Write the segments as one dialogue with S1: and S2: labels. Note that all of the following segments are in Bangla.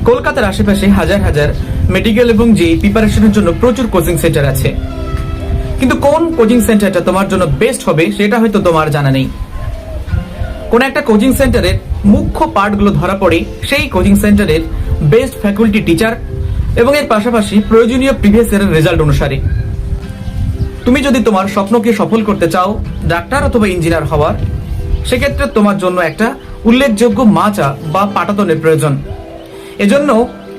S1: কলকাতার আশেপাশে হাজার হাজার মেডিকেল এবং জেই প্রিপারেশনের জন্য প্রচুর কোচিং সেন্টার আছে, কিন্তু কোন কোচিং সেন্টারটা তোমার জন্য বেস্ট হবে সেটা হয়তো তোমার জানা নেই। কোন একটা কোচিং সেন্টারের মুখ্য পার্টগুলো ধরা পড়ে সেই কোচিং সেন্টারের বেস্ট ফ্যাকাল্টি টিচার এবং এর পাশাপাশি প্রয়োজনীয় প্রিভিয়াস ইয়ারের রেজাল্ট অনুসারে। তুমি যদি তোমার স্বপ্নকে সফল করতে চাও, ডাক্তার অথবা ইঞ্জিনিয়ার হওয়ার, সেক্ষেত্রে তোমার জন্য একটা উল্লেখযোগ্য মাচা বা পাটাতনের প্রয়োজন। এজন্য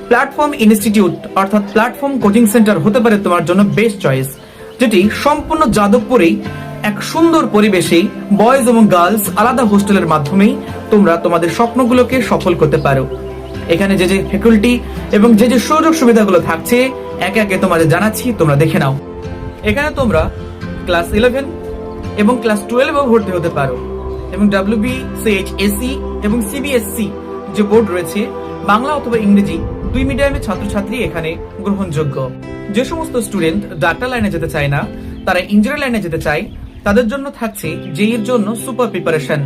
S1: প্ল্যাটফর্ম ইনস্টিটিউট অর্থাৎ প্ল্যাটফর্ম কোচিং সেন্টার হতে পারে তোমার জন্য বেস্ট চয়েস, যেটি সম্পূর্ণ যাদবপুরেই এক সুন্দর পরিবেশে বয়েজ এবং গার্লস আলাদা হোস্টেলের মাধ্যমেই তোমরা তোমাদের স্বপ্নগুলোকে সফল করতে পারো। এখানে যে যে ফ্যাকাল্টি এবং যে যে সুযোগ সুবিধাগুলো থাকছে একে একে তোমাদের জানাচ্ছি, তোমরা দেখে নাও। এখানে তোমরা ক্লাস 11 এবং ক্লাস 12 ভর্তি হতে পারো, এবং WB, CHSE এবং CBSE যে বোর্ড রয়েছে, বাংলা অথবা ইংরেজি দুই মিডিয়ামের ছাত্রছাত্রী এখানে গ্রহণযোগ্য। যে সমস্ত স্টুডেন্ট ডাক্তার লাইনে যেতে চায় না, তারা ইঞ্জিনিয়ার লাইনে যেতে চায়, তাদের জন্য থাকছে জেই এর জন্য সুপার প্রিপারেশন।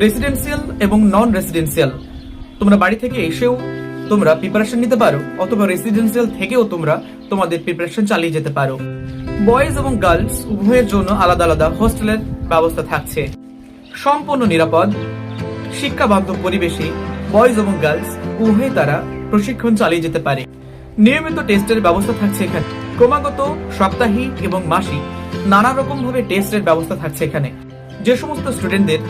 S1: রেসিডেন্সিয়াল এবং নন রেসিডেন্সিয়াল তোমরা বাড়ি থেকে এসেও তোমরা প্রিপারেশন নিতে পারো, অথবা রেসিডেন্সিয়াল থেকেও তোমরা তোমাদের প্রিপারেশন চালিয়ে যেতে পারো। বয়েজ এবং গার্লস উভয়ের জন্য আলাদা আলাদা হোস্টেলের ব্যবস্থা থাকছে। সম্পূর্ণ নিরাপদ শিক্ষা বান্ধব পরিবেশে বয়েজ এবং গার্লস উভয়ে তারা প্রশিক্ষণ চালিয়ে যেতে পারে। নিয়মিত টেস্টের ব্যবস্থা থাকছে এখানে, ক্রমাগত সাপ্তাহিক এবং মাসিক নানা রকম ভাবে টেস্টের ব্যবস্থা থাকছে এখানে। যে সমস্ত স্টুডেন্টদের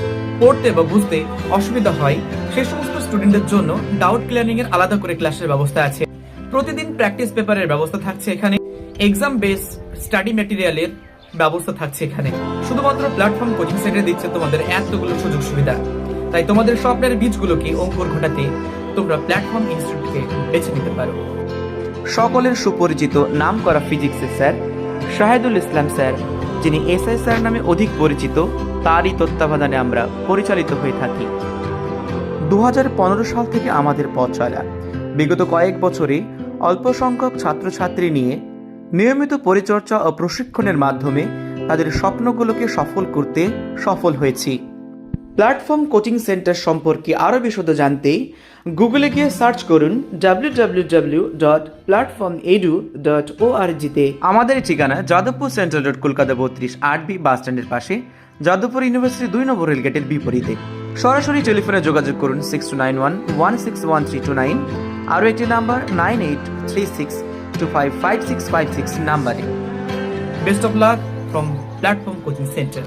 S1: পড়তে বা বুঝতে অসুবিধা হয়, সে সমস্ত স্টুডেন্টদের জন্য ডাউট ক্লিয়ারিং এর আলাদা করে ক্লাসের ব্যবস্থা আছে। প্রতিদিন প্র্যাকটিস পেপারের ব্যবস্থা থাকছে এখানে। এক্সাম বেস স্টাডি ম্যাটেরিয়ালের ব্যবস্থা থাকছে এখানে। শুধুমাত্র প্ল্যাটফর্ম কোচিং সেন্টারে দিচ্ছে তোমাদের এতগুলো সুযোগ সুবিধা, তাই তোমাদের স্বপ্নের বীজগুলোকে অঙ্কুর ঘটাতে তোমরা প্ল্যাটফর্ম ইনস্টিটিউটকে বেছে নিতে পারো।
S2: সকলের সুপরিচিত নামকরা ফিজিক্সের স্যার শাহেদুল ইসলাম স্যার, যিনি SI স্যার নামে অধিক পরিচিত, তারই তত্ত্বাবধানে আমরা পরিচালিত হয়ে থাকি। 2015 সাল থেকে আমাদের পথ চলা। বিগত কয়েক বছরে অল্প সংখ্যক ছাত্রছাত্রী নিয়ে নিয়মিত পরিচর্যা ও প্রশিক্ষণের মাধ্যমে তাদের স্বপ্নগুলোকে সফল করতে সফল হয়েছি। প্ল্যাটফর্ম কোচিং সেন্টার সম্পর্কে আরও বিশদ জানতে গুগলে গিয়ে সার্চ করুন www.platformedu.org তে। আমাদের ঠিকানা Jadavpur central road, Kolkata 32, 8B বাস স্ট্যান্ডের পাশে, যাদবপুর ইউনিভার্সিটি 2 নম্বর রেলগেটের বিপরীতে। সরাসরি টেলিফোনে যোগাযোগ করুন 6291161329, আরও একটি নাম্বার 9836255656 নাম্বারে।
S1: Best of luck from platform coaching centre.